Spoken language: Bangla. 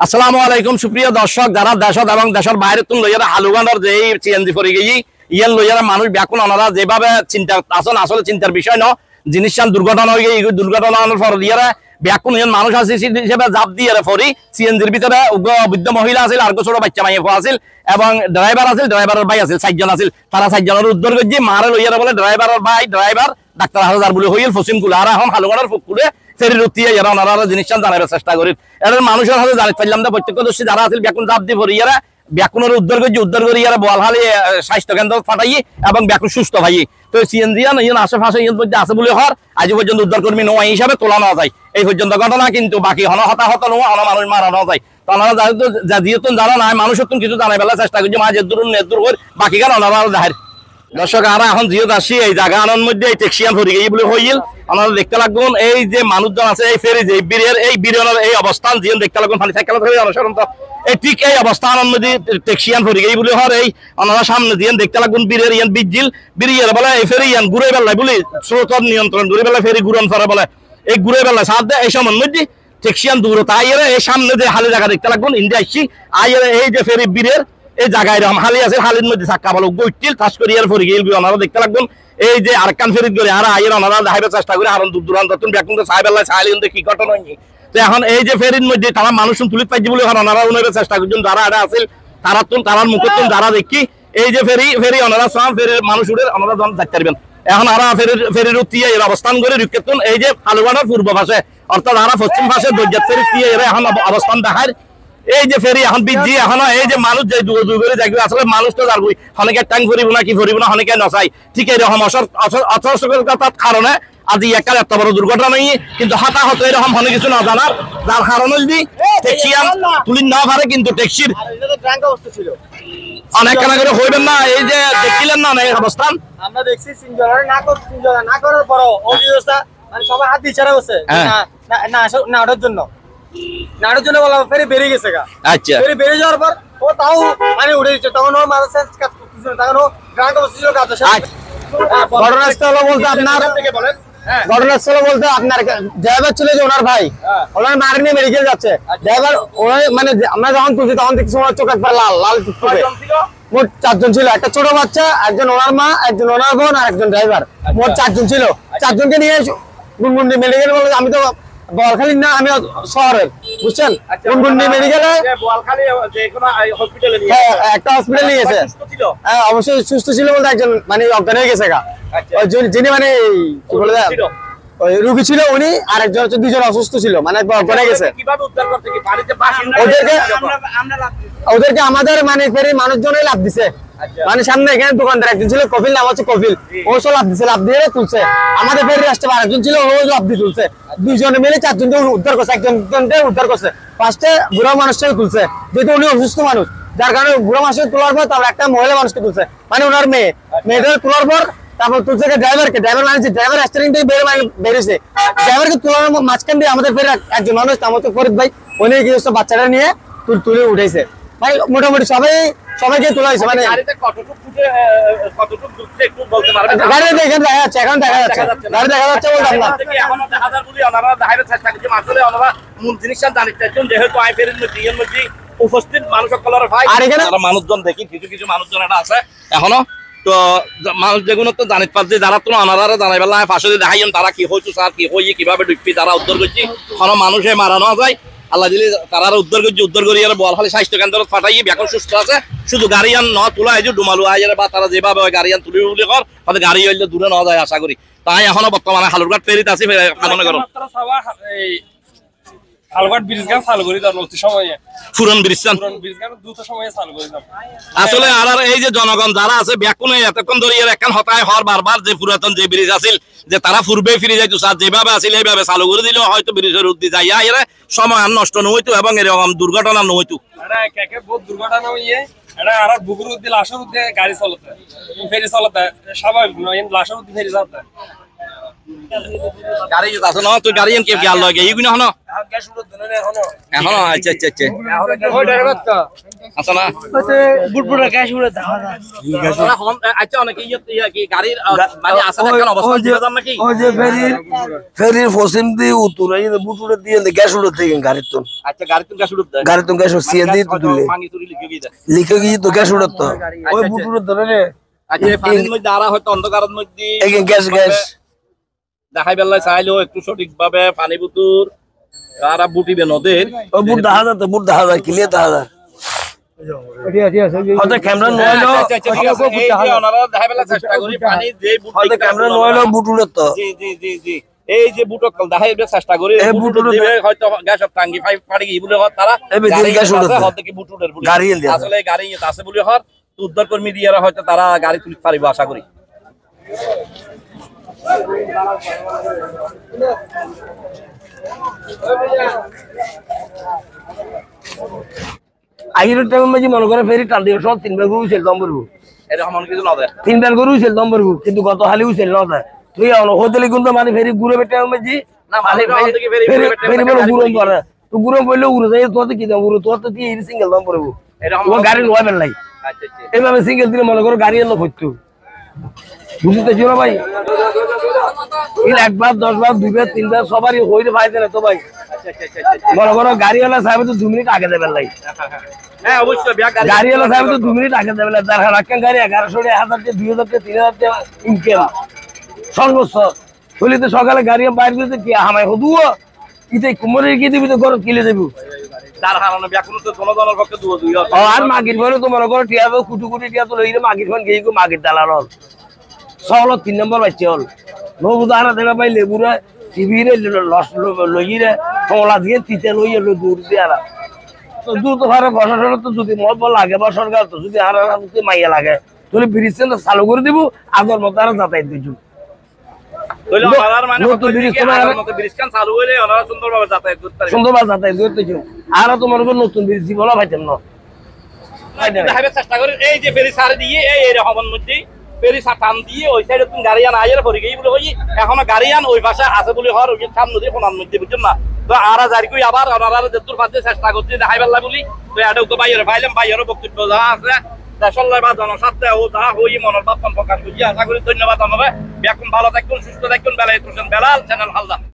আসসালামু আলাইকুম সুপ্রিয় দর্শক, যারা দেশত এবং দেশের বাইরে তুন লইয়ারা হালুগানোর যে সিএনজি পড়ে গেছি ইয়ান লইয়ারা মানুষ ব্যাকুন ওনারা যেভাবে চিন্তা আসল আসলে চিন্তার বিষয় ন জিনিস দুর্ঘটনা হয়ে গিয়ে দুর্ঘটনা পর দিয়ারা ব্যাকুন ইয়ান মানুষ আছে হিসেবে জাপ দিয়ে পরি সিএনজির ভিতরে বৃদ্ধ মহিলা আছিল আর ছোট বাচ্চা মাইয়া আছিল এবং ড্রাইভার আছিল, ড্রাইভারের ভাই আছিল, 4 জন আছিল। তারা 4 জনের উদ্ধার করছি মারে লইয়ারা বলে ড্রাইভারের ভাই ড্রাইভার ডাক্তার হাজার বলে হইল ফসিম কুলা আর এখন হালুগানোর পুকুরে ফেরি রুতিয়ে এরা ওনারা জিনিস জানাবার চেষ্টা করি। এর মানুষের হাতে জানি পাইলাম না প্রত্যক্ষদর্শী যারা আছে ব্যাকুন জাপ দিয়ে পড়ি এরা ব্যাকুনের উদ্ধার করছি, উদ্ধার করি এরা বোয়ালহালি স্বাস্থ্য কেন্দ্র ফাটাই এবং ব্যাকুন সুস্থ ভাই। তো সিএনজি ইয়ান আশেপাশে ইয়ান মধ্যে আছে বলে হর আজ পর্যন্ত উদ্ধার কর্মী নোয়া হিসাবে তোলা নেওয়া যায় এই পর্যন্ত ঘটনা, কিন্তু বাকি হন হতাহত নোয়া হন মানুষ মারানো যায়। তো ওনারা যেহেতু জানা নাই মানুষের কিছু জানাই বেলা চেষ্টা করছি মাঝে দূর নেদূর করে বাকি গান ওনারা জাহের দর্শক আর এখন জিও আসি এই জায়গা আনার মধ্যে এই টেক্সিয়ান ফরি গিয়ে বলে হইল আপনারা দেখতে লাগবেন এই যে মানুষজন আছে এই ফেরি যে বীরের এই বীরের এই অবস্থান জিও দেখতে লাগবেন পানি সাইকেল অনুসরণ তো এই ঠিক এই অবস্থানের মধ্যে টেক্সিয়ান ফরি গিয়ে বলে হর এই আপনারা সামনে দিয়ে দেখতে লাগবেন বীরের ইয়ান বিজিল বীরের বলে এই ফেরি ইয়ান ঘুরে বেলায় বলি স্রোতর নিয়ন্ত্রণ ঘুরে বেলায় ফেরি ঘুরন ফরে বলে এই ঘুরে বেলায় সাথ দেয় এই সময়ের মধ্যে টেক্সিয়ান দূর তাই এই সামনে যে হালি জায়গা দেখতে লাগবেন ইন্ডিয়া আসছি আইয়ের এই যে ফেরি বীরের এই জায়গায় এরকম হালি আছে হালির মধ্যে চাক্কা বলো গৈটিল খাস করি আর ফরি গিয়ে ওনারা দেখতে লাগবেন এই যে আরকান ফেরিত করে আর আইয়ের ওনারা দেখাবার চেষ্টা করে আর দূর দূরান্ত ব্যাকুন তো সাহেবেলা সাহেলিন কি ঘটনা হয়নি। তো এখন এই যে ফেরির মধ্যে তারা মানুষ তুলিত পাইছে বলে ওনারা উনারা চেষ্টা করছেন যারা এটা আছে তারা তুন তারার মুখতুন যারা দেখি এই যে ফেরি ওনারা সব ফেরির মানুষ উঠে ওনারা দেখতে পারবেন। এখন আর ফেরির উঠিয়ে এর অবস্থান করে রুকেতুন এই যে হালুগানোর পূর্ব পাশে অর্থাৎ আর পশ্চিম পাশে দৈজাত ফেরি দিয়ে এরা এখন অবস্থান দেখায় এই যে ফেরি এখন বিজি এখন এই যে মানুষ যে দূর করে যাইবে আসলে মানুষ তো যাবই অনেকে ট্যাঙ্ক ফরিব না কি ফরিব না অনেকে নচাই ঠিক এরকম অসতর্কতার কারণে আজ একটা এত বড় দুর্ঘটনা নেই, কিন্তু হতাহত এরকম অনেক কিছু না জানার যার কারণে যদি ট্যাক্সিয়ান তুলি না পারে কিন্তু ট্যাক্সির অনেক কেনা করে হইবেন না এই যে দেখিলেন না এই অবস্থান আমরা দেখছি সিনজরা না করার পরও ওই ব্যবস্থা মানে সবাই হাত দিয়ে ইশারা করছে না ওঠার জন্য নাড়ার জন্য বলা ফেরি বেরিয়ে গেছে গা। আচ্ছা ফেরি বেরিয়ে যাওয়ার পর ও তাও মানে উঠে দিচ্ছে তখন ওর মাথা সেন্স কাজ করতেছিল তখন ও গ্রাউন্ড বসেছিল কাজ ঘটনাস্থল বলতে আপনার ঘটনাস্থল বলতে আপনার ড্রাইভার ছিল যে ওনার ভাই ওনার মার নিয়ে মেডিকেল যাচ্ছে ড্রাইভার মানে আমরা যখন তুলছি তখন দেখছি ওনার চোখ একবার লাল লাল মোট 4 জন ছিল, একটা ছোট বাচ্চা, একজন ওনার মা, একজন ওনার বোন আর একজন ড্রাইভার, মোট 4 জন ছিল। 4 জনকে নিয়ে গুনগুন্ডি মেডিকেল বলে আমি তো বোয়ালখালী না আমি শহরের বুঝছেন গুনগুন্ডি মেডিকেলে একটা হসপিটাল নিয়ে গেছে। হ্যাঁ অবশ্যই সুস্থ ছিল বলতে একজন মানে অজ্ঞান হয়ে গেছে গা যিনি মানে কি বলে ওই রুগী ছিল উনি আর একজন হচ্ছে 2 জন অসুস্থ ছিল মানে অজ্ঞান হয়ে গেছে। ওদেরকে আমাদের মানে ফেরি মানুষজনই লাভ দিছে মানে সামনে এখানে দোকানদার একজন ছিল কপিল নাম হচ্ছে কপিল ও সব লাভ দিছে লাভ দিয়ে তুলছে আমাদের ফেরি আসতে আরেকজন ছিল ও লাভ দিয়ে তুলছে 2 জনে মিলে 4 জনকে উদ্ধার করছে একজনকে উদ্ধার করছে ফার্স্টে বুড়া মানুষটাকে তুলছে যেহেতু উনি অসুস্থ মানুষ যার কারণে বুড়া মানুষকে তোলার পর তারপর একটা মহিলা মানুষকে তুলছে মানে ওনার মেয়েদের তোলার পর তারপর তুলছে ড্রাইভার মানে ড্রাইভার স্টারিং থেকে বেরিয়েছে ড্রাইভারকে তোলার মাঝখান দিয়ে আমাদের ফের একজন মানুষ তার মতো ফরিদ ভাই উনি কি বাচ্চাটা নিয়ে তুলে উঠেছে ভাই মোটামুটি সবাইকে তোলা হয়েছে মানে গাড়ি দেখেন দেখা যাচ্ছে এখন দেখা যাচ্ছে গাড়ি দেখা যাচ্ছে উপস্থিত মানুষ মানুষজন দেখি কিছু কিছু মানুষজন এটা আছে এখনো তো মানুষ যেগুলো তো জানিত পারছে যারা তো আনারা জানাই বেলা পাশে দেখাইম তারা কি হয়েছে স্যার কি হয়ে কিভাবে ডুবি তারা উদ্ধার করছি কোনো মানুষে মারানো যায় আল্লাহ দিলে তারা উদ্ধার করছি উদ্ধার করি আর বোয়ালখালী স্বাস্থ্য কেন্দ্র ফাটাই এখন সুস্থ আছে শুধু গাড়িয়ান ন তোলা হয়েছে ডুমালু আইয়ার বা তারা যেভাবে গাড়িয়ান তুলি বলে কর তাদের গাড়ি হইলে দূরে নেওয়া যায় আশা করি তাই এখনো বর্তমানে হালুরঘাট ফেরিত আছি মনে করো আসলে আর এই যে জনগণ যারা আছে ব্যাকুনে এতক্ষণ ধরে এখন হতায় হওয়ার বারবার যে পুরাতন যে ব্রিজ আছিল যে তারা পূর্বে ফিরে যাইতো স্যার যেভাবে আছিল এইভাবে চালু করে দিলে হয়তো ব্রিজের উদ্দি যাইয়া এরা সময় আর নষ্ট নহইতো এবং এরকম দুর্ঘটনা নহইতো বহুত দুর্ঘটনা হইয়ে এটা আর বুকুর উদ্দি লাশের উদ্দি গাড়ি চলতে ফেরি চলতে স্বাভাবিক নয় লাশের উদ্দি ফেরি চলতে গাড়ি আছে না তুই গাড়ি কে গেল লাগে এইগুলো হনো গ্যাস উড়ো দেন না এখনো এখনো আচ্ছা আচ্ছা আচ্ছা ওই ড্রাইভার তো আছে না বুটবুড়া গ্যাস উড়ো দেখা ওরা হন আচ্ছা অনেক ইয়ে কি গাড়ির মানে আছে না কেন অবস্থা দিবেন নাকি ওই যে ফেরির ফসিম দিয়ে উতুর এই বুটুরে দিয়ে গ্যাস উড়ো থেকে গাড়ির তো আচ্ছা গাড়ি তুমি গাছ উড়ে গাড়ির তো গ্যাস সিএনজি তো তুলে ভাঙি তুলি লিখে গিয়ে লিখে গিয়ে তো গ্যাস উড়ো তো ওই বুটুরে ধরে রে আচ্ছা পানির মধ্যে আরা হয়তো অন্ধকারের মধ্যে এই গ্যাস দেখাই বেলায় চাইলেও একটু সঠিকভাবে পানি বুতুর আরা বুটিবে নদের ও বুট দেখা যায় তো বুট দেখা যায় ক্লিয়ার দেখা যায় হয়তো ক্যামেরা নইলো ওনারা দেখাই বেলা চেষ্টা করি পানি যে হয়তো ক্যামেরা নইলো বুট উড়ে তো জি জি জি জি এই যে বুটক দেখাই চেষ্টা করি হয়তো গ্যাস টাঙ্গি পাইপ ফাড়ি গিয়ে বলে তারা হয়তো কি বুটুডের বলে গাড়ি আসলে গাড়ি আছে বলে হর উদ্ধার কর্মী দিয়ারা হয়তো তারা গাড়ি তুলতে পারিব আশা করি আগের টাইম মাঝে মনে করে ফেরি টান দিয়ে সব 3 বার গরু ছিল দম্বরবু এরকম অনেক কিছু না দেয় 3 বার গরু ছিল দম্বরবু কিন্তু গত হালি ছিল না দেয় তুই হোটেলে কিন্তু মানে ফেরি ঘুরে বেটে মাঝে না মানে ফেরি বড় ঘুরে করে তুই ঘুরে বললে উড়ে যায় তোতে কি দাম উড়ে তোতে তুই সিঙ্গেল দম্বরবু এরকম ও গাড়ি লয় নাই আচ্ছা আচ্ছা এইভাবে সিঙ্গেল দিলে মনে করো গাড়ি এলো হইতো বুঝতে ছিল ভাই এই একবার 10 বার 2 বার 3 বার সবারই হইতে পাইছে না তো ভাই মনে করো গাড়িওয়ালা সাহেব তো 2 মিনিট আগে দেবেন নাই হ্যাঁ অবশ্যই গাড়িওয়ালা সাহেব তো 2 মিনিট আগে দেবেন না যার রাখেন গাড়ি 1100 1000 2000 3000 ইনকাম সর্বোচ্চ হলিতে সকালে গাড়ি বাইরে দিতে কি হামাই হদুও ইতে কুমরে কি দিবি তো গরম কিলে দেবু তার হারানো ব্যাকুল তো জনগণের পক্ষে দুই আর মাগির ঘরে তো মনে করো টিয়া কুটু কুটি টিয়া তো লইলে মাগির ফোন গিয়ে মাগির দালাল হল সহল 3 নম্বর বাচ্চা হল নবুদারা দেখা পাই লেবুরা টিভিরে লইরে কমলা দিয়ে তিতে লইয়ে দূর দিয়ে আরা তো দূর তো ভারে প্রশাসন তো যদি মত বল লাগে বা সরকার তো যদি আর মাইয়া লাগে তাহলে ব্রিজ চালু করে দিব আগর মতো আর যাতায়াত দিছু সুন্দরভাবে যাতায়াত করতে আর তোমার নতুন ব্রিজ বলা পাইতাম না চেষ্টা করি এই যে ফেরি সার দিয়ে এই রকমের মধ্যে ফেরি টান দিয়ে ওই সাইডে তুমি গাড়িয়ান আইয়ের পরে গিয়ে বলে ওই এখনো গাড়িয়ান ওই পাশে আছে বলে হর ওই সামনে দিয়ে কোনার মধ্যে বুঝছেন না তো আর যাই কই আবার ওনারা যেতুর পাশে চেষ্টা করতে দেখাই বেলা বলি তো এটাও তো বাইরে পাইলাম বাইরেও বক্তব্য যা আছে দেশল্লা বা জনস্বার্থে ও যা হই মনের ভাবনা প্রকাশ করছি আশা করি ধন্যবাদ আপনারা এখন ভালো থাকুন সুস্থ থাকুন বেলায় বেলাল চ্যানেল হালদা